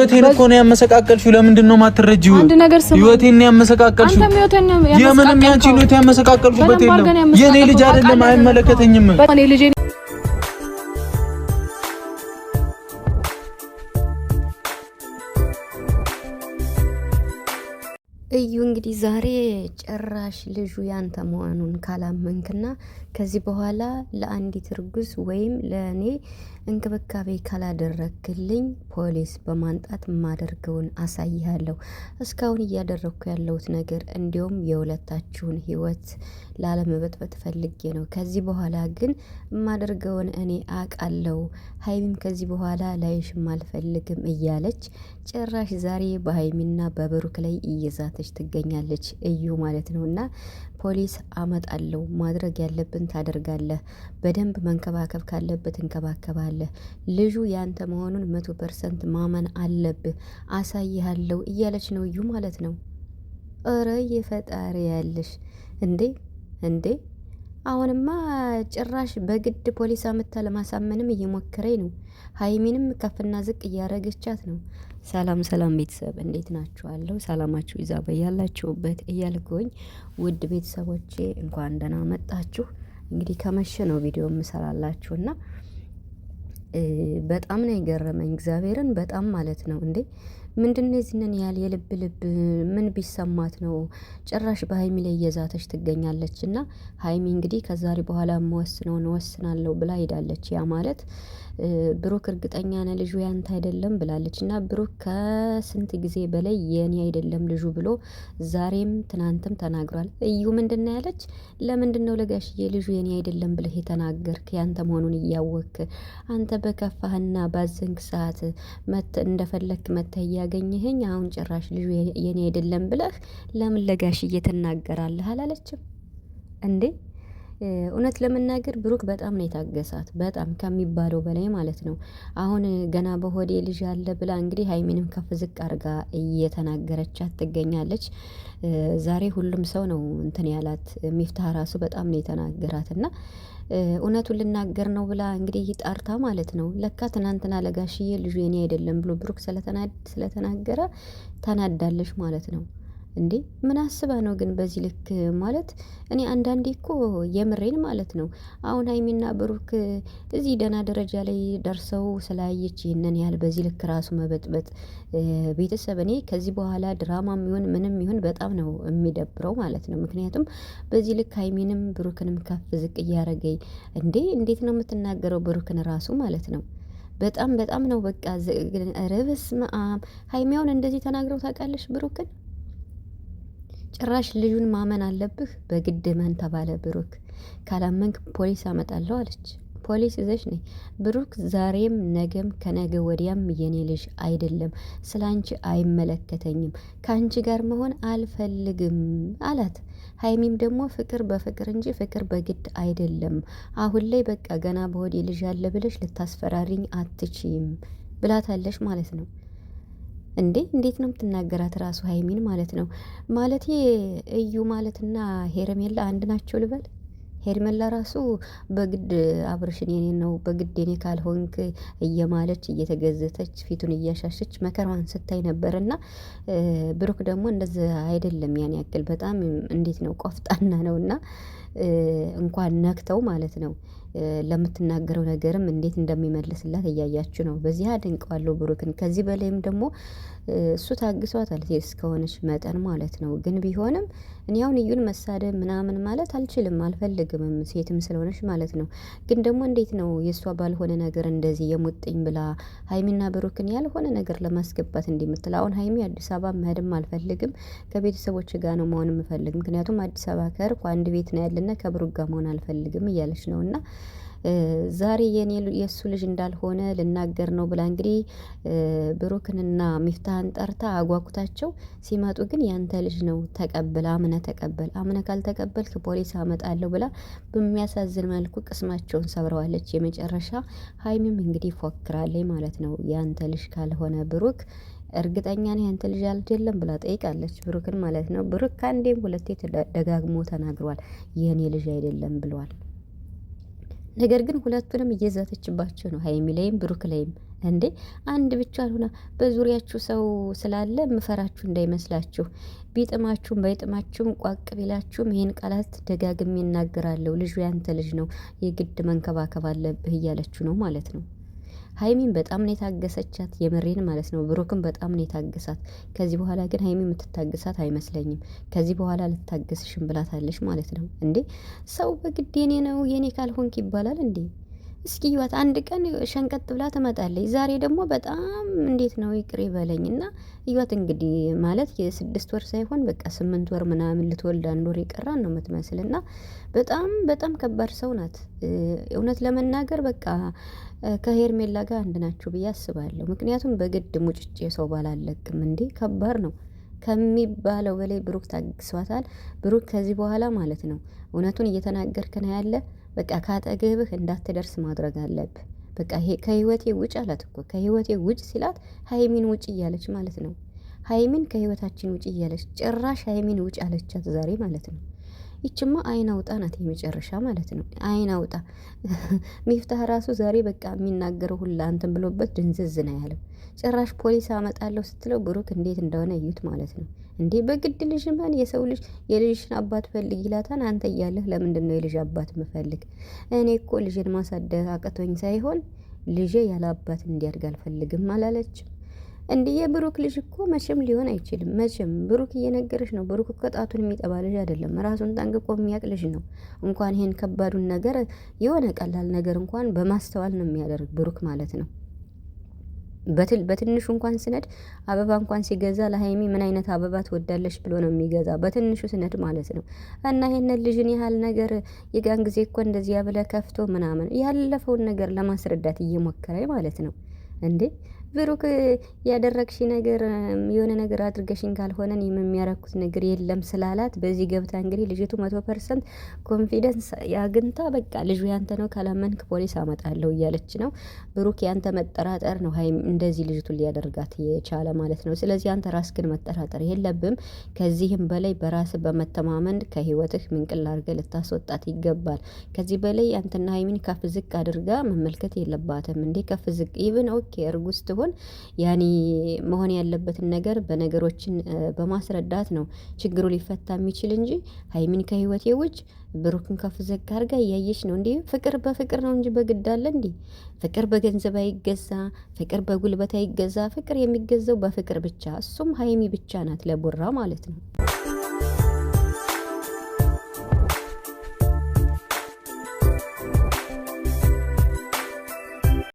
ህይወቴን እኮ ነው ያመሰቃቀልሽው። ለምንድን ነው የማትረጂው? ህይወቴን ነው ያመሰቃቀልሽው። የምንም ያንቺን ህይወት ያመሰቃቀልሽበት የለም። የኔ ልጅ አይደለም፣ አይመለከተኝም። እዩ እንግዲህ ዛሬ ጭራሽ ልጁ ያንተ መሆኑን ካላመንክና ከዚህ በኋላ ለአንዲት እርጉዝ ወይም ለእኔ እንክብካቤ ካላደረክልኝ ፖሊስ በማንጣት የማደርገውን አሳይሃለሁ። እስካሁን እያደረግኩ ያለሁት ነገር እንዲሁም የሁለታችሁን ህይወት ላለመበጥበጥ ፈልጌ ነው። ከዚህ በኋላ ግን የማደርገውን እኔ አውቃለሁ። ሀይሚም ከዚህ በኋላ ላይሽም አልፈልግም እያለች ጭራሽ ዛሬ በሀይሚና በብሩክ ላይ እየዛተች ትገኛለች። እዩ ማለት ነው። እና ፖሊስ አመጣለሁ፣ ማድረግ ያለብን ታደርጋለህ፣ በደንብ መንከባከብ ካለበት እንከባከባለህ፣ ልጁ ያንተ መሆኑን 100% ማመን አለብህ፣ አሳይሃለሁ እያለች ነው እዩ ማለት ነው። እረ የፈጣሪ ያለሽ እንዴ! አሁንማ ጭራሽ በግድ ፖሊስ አመጣ ለማሳመንም እየሞከረኝ ነው። ሀይሚንም ከፍና ዝቅ እያረገቻት ነው። ሰላም ቤተሰብ እንዴት ናችኋለሁ? ሰላማችሁ ይዛ በያላችሁበት እያልኩኝ ውድ ቤተሰቦቼ እንኳን ደህና መጣችሁ። እንግዲህ ከመሸ ነው ቪዲዮ የምሰራላችሁና በጣም ነው የገረመኝ እግዚአብሔርን በጣም ማለት ነው። ምንድነው የዚህንን ያህል የልብ ምን ቢሰማት ነው ጭራሽ በሀይሚ ላይ እየዛተች ትገኛለች? እና ሀይሚ እንግዲህ ከዛሬ በኋላ የምወስነውን እወስናለሁ ብላ ሄዳለች። ያ ማለት ብሩክ እርግጠኛ ነህ ልጁ ያንተ አይደለም ብላለች። እና ብሩክ ከስንት ጊዜ በላይ የኔ አይደለም ልጁ ብሎ ዛሬም ትናንትም ተናግሯል። እዩ ምንድነው ያለች? ለምንድነው ለጋሽዬ ልጁ የኔ አይደለም ብለህ የተናገርክ? ያንተ መሆኑን እያወክ አንተ በከፋህና ባዘንክ ሰዓት እንደፈለክ መተህ እያገኘኸኝ አሁን ጭራሽ ልጁ የኔ አይደለም ብለህ ለምን ለጋሽዬ ትናገራለህ አላለችም እንዴ? እውነት ለመናገር ብሩክ በጣም ነው የታገሳት፣ በጣም ከሚባለው በላይ ማለት ነው። አሁን ገና በሆዴ ልጅ አለ ብላ እንግዲህ ሀይሚንም ከፍ ዝቅ አድርጋ እየተናገረቻት ትገኛለች። ዛሬ ሁሉም ሰው ነው እንትን ያላት፣ ሚፍታህ ራሱ በጣም ነው የተናገራት። እና እውነቱን ልናገር ነው ብላ እንግዲህ ጣርታ ማለት ነው። ለካ ትናንትና ለጋሽዬ ልጁ የኔ አይደለም ብሎ ብሩክ ስለተናገረ ተናዳለች ማለት ነው። እንዴ ምን አስባ ነው ግን በዚህ ልክ ማለት? እኔ አንዳንዴ እኮ የምሬን ማለት ነው። አሁን ሀይሚና ብሩክ እዚህ ደህና ደረጃ ላይ ደርሰው ስላየች ይህንን ያህል በዚህ ልክ ራሱ መበጥበጥ ቤተሰብ፣ እኔ ከዚህ በኋላ ድራማም ይሁን ምንም ይሁን በጣም ነው የሚደብረው ማለት ነው። ምክንያቱም በዚህ ልክ ሀይሚንም ብሩክንም ከፍ ዝቅ እያረገኝ እንዴት ነው የምትናገረው ብሩክን ራሱ ማለት ነው። በጣም ነው በቃ ረብስ ማአም ሀይሚያውን እንደዚህ ተናግረው ታውቃለሽ ብሩክን? ጭራሽ ልጁን ማመን አለብህ በግድ መን ተባለ። ብሩክ ካላመንክ ፖሊስ አመጣለሁ አለች። ፖሊስ ይዘሽ ነይ። ብሩክ ዛሬም ነገም ከነገ ወዲያም የኔ ልጅ አይደለም፣ ስላንቺ አይመለከተኝም፣ ከአንቺ ጋር መሆን አልፈልግም አላት። ሀይሚም ደግሞ ፍቅር በፍቅር እንጂ ፍቅር በግድ አይደለም፣ አሁን ላይ በቃ ገና በሆዴ ልጅ አለ ብለሽ ልታስፈራሪኝ አትችይም ብላታለሽ ማለት ነው። እንዴት ነው የምትናገራት ራሱ ሀይሚን ማለት ነው። ማለት እዩ ማለትና ሄርሜላ አንድ ናቸው ልበል? ሄርሜላ ራሱ በግድ አብርሽን የኔ ነው በግድ የኔ ካልሆንክ እየማለች እየተገዘተች ፊቱን እያሻሸች መከራዋን ስታይ ነበርና ብሩክ ደግሞ እንደዚህ አይደለም። ያን ያክል በጣም እንዴት ነው ቆፍጣና ነውና እንኳን ነክተው ማለት ነው ለምትናገረው ነገርም እንዴት እንደሚመልስላት እያያችሁ ነው። በዚህ አድንቀዋለሁ ብሩክን። ከዚህ በላይም ደግሞ እሱ ታግሷታል እስከሆነች መጠን ማለት ነው። ግን ቢሆንም እኔ አሁን እዩን መሳደብ ምናምን ማለት አልችልም፣ አልፈልግምም ሴትም ስለሆነች ማለት ነው። ግን ደግሞ እንዴት ነው የእሷ ባልሆነ ነገር እንደዚህ የሙጥኝ ብላ ሀይሚና ብሩክን ያልሆነ ነገር ለማስገባት እንዲምትል። አሁን ሀይሚ አዲስ አበባ መሄድም አልፈልግም፣ ከቤተሰቦች ጋር ነው መሆን የምፈልግ፣ ምክንያቱም አዲስ አበባ ከርኩ አንድ ቤት ነው ያለና ከብሩክ ጋር መሆን አልፈልግም እያለች ነው። እና ዛሬ የእሱ ልጅ እንዳልሆነ ልናገር ነው ብላ እንግዲህ ብሩክንና ሚፍታህን ጠርታ አጓጉታቸው ሲመጡ ግን ያንተ ልጅ ነው ተቀበል፣ አምነ ካልተቀበልክ ፖሊስ አመጣለሁ ብላ በሚያሳዝን መልኩ ቅስማቸውን ሰብረዋለች። የመጨረሻ ሀይሚም እንግዲህ ፎክራለች ማለት ነው። ያንተ ልጅ ካልሆነ ብሩክ እርግጠኛ ነኝ ያንተ ልጅ አይደለም ብላ ጠይቃለች ብሩክን ማለት ነው። ብሩክ ከአንዴም ሁለቴ ደጋግሞ ተናግሯል፣ የኔ ልጅ አይደለም ብሏል። ነገር ግን ሁለቱንም እየዛተችባቸው ነው፣ ሀይሚ ላይም ብሩክ ላይም። እንዴ አንድ ብቻ አልሆነ በዙሪያችሁ ሰው ስላለ ምፈራችሁ እንዳይመስላችሁ። ቢጥማችሁም ባይጥማችሁም ቋቅ ቢላችሁም ይሄን ቃላት ደጋግሜ እናገራለሁ። ልጁ ያንተ ልጅ ነው፣ የግድ መንከባከብ አለብህ እያለችው ነው ማለት ነው። ሀይሚን በጣም ነው የታገሰቻት፣ የምሬን ማለት ነው። ብሩክን በጣም ነው የታገሳት። ከዚህ በኋላ ግን ሀይሚ የምትታገሳት አይመስለኝም። ከዚህ በኋላ ልታገስሽም ብላታለች ማለት ነው። እንዴ ሰው በግድ የኔ ነው የኔ ካልሆንክ ይባላል እንዴ? እስኪ ህይወት አንድ ቀን ሸንቀጥ ብላ ትመጣለች። ዛሬ ደግሞ በጣም እንዴት ነው ይቅር ይበለኝ እና ህይወት እንግዲህ ማለት የ6 ወር ሳይሆን በቃ 8 ወር ምናምን ልትወልድ 1 ወር የቀራን ነው የምትመስል እና በጣም በጣም ከባድ ሰው ናት። እውነት ለመናገር በቃ ከሄርሜላ ጋር አንድ ናቸው ብዬ አስባለሁ። ምክንያቱም በግድ ሙጭጭ ሰው ባላለቅም እንዴ ከባድ ነው ከሚባለው በላይ ብሩክ ታግሷታል። ብሩክ ከዚህ በኋላ ማለት ነው እውነቱን እየተናገርክ ነው ያለ በቃ ካጠገብህ እንዳትደርስ ማድረግ አለብህ። በቃ ከህይወቴ ውጭ አላት እኮ ከህይወቴ ውጭ ሲላት ሀይሚን ውጭ እያለች ማለት ነው። ሀይሚን ከህይወታችን ውጭ እያለች ጭራሽ ሀይሚን ውጭ አለቻት ዛሬ ማለት ነው። ይችማ አይን አውጣ ናት የመጨረሻ ማለት ነው። አይን አውጣ ሚፍታህ ራሱ ዛሬ በቃ የሚናገረው ሁላ እንትን ብሎበት ድንዝዝ ነው ያለው። ጭራሽ ፖሊስ አመጣለሁ ስትለው ብሩክ እንዴት እንደሆነ እዩት ማለት ነው። እንዴ በግድ ልጅ ማን የሰው ልጅ የልጅን አባት ፈልግ ይላታል። አንተ እያለህ ለምንድን ነው የልጅ አባት ምፈልግ? እኔ እኮ ልጅን ማሳደግ አቅቶኝ ሳይሆን ልጄ ያለ አባት እንዲያድግ አልፈልግም አላለችም። እንዲህ የብሩክ ልጅ እኮ መቼም ሊሆን አይችልም። መቼም ብሩክ እየነገረች ነው። ብሩክ እኮ ጣቱን የሚጠባ ልጅ አይደለም፣ ራሱን ጠንቅቆ የሚያውቅ ልጅ ነው። እንኳን ይሄን ከባዱን ነገር የሆነ ቀላል ነገር እንኳን በማስተዋል ነው የሚያደርግ ብሩክ ማለት ነው። በትንሹ እንኳን ስነድ አበባ እንኳን ሲገዛ ለሀይሚ ምን አይነት አበባ ትወዳለች ብሎ ነው የሚገዛ በትንሹ ስነድ ማለት ነው። እና ይሄንን ልጅን ያህል ነገር የጋን ጊዜ እኮ እንደዚህ ያብለ ከፍቶ ምናምን ያለፈውን ነገር ለማስረዳት እየሞከረ ማለት ነው እንዴ ብሩክ ያደረግሽ ነገር የሆነ ነገር አድርገሽኝ ካልሆነ እኔም የሚያረኩት ነገር የለም ስላላት በዚህ ገብታ እንግዲህ ልጅቱ 100% ኮንፊደንስ ያግንታ በቃ ልጁ ያንተ ነው ካላመንክ ፖሊስ አመጣለሁ እያለች ነው። ብሩክ ያንተ መጠራጠር ነው ሀይም እንደዚህ ልጅቱን ሊያደርጋት የቻለ ማለት ነው። ስለዚህ አንተ ራስህን መጠራጠር የለብም። ከዚህም በላይ በራስ በመተማመን ከህይወትህ ምንቅል አድርገህ ልታስወጣት ይገባል። ከዚህ በላይ አንተና ሀይሚን ከፍ ዝቅ አድርጋ መመልከት የለባትም እንዴ ከፍ ዝቅ ኢቭን ኦኬ እርጉዝ ሆን ያኔ መሆን ያለበትን ነገር በነገሮችን በማስረዳት ነው ችግሩ ሊፈታ የሚችል እንጂ ሀይሚን ከህይወቴ ውጭ ብሩክን ከፍ ዘግ አድርጋ እያየች ነው እንዴ? ፍቅር በፍቅር ነው እንጂ በግድ አለ እንዴ? ፍቅር በገንዘብ አይገዛ፣ ፍቅር በጉልበት አይገዛ። ፍቅር የሚገዛው በፍቅር ብቻ፣ እሱም ሀይሚ ብቻ ናት ለቡራ ማለት ነው።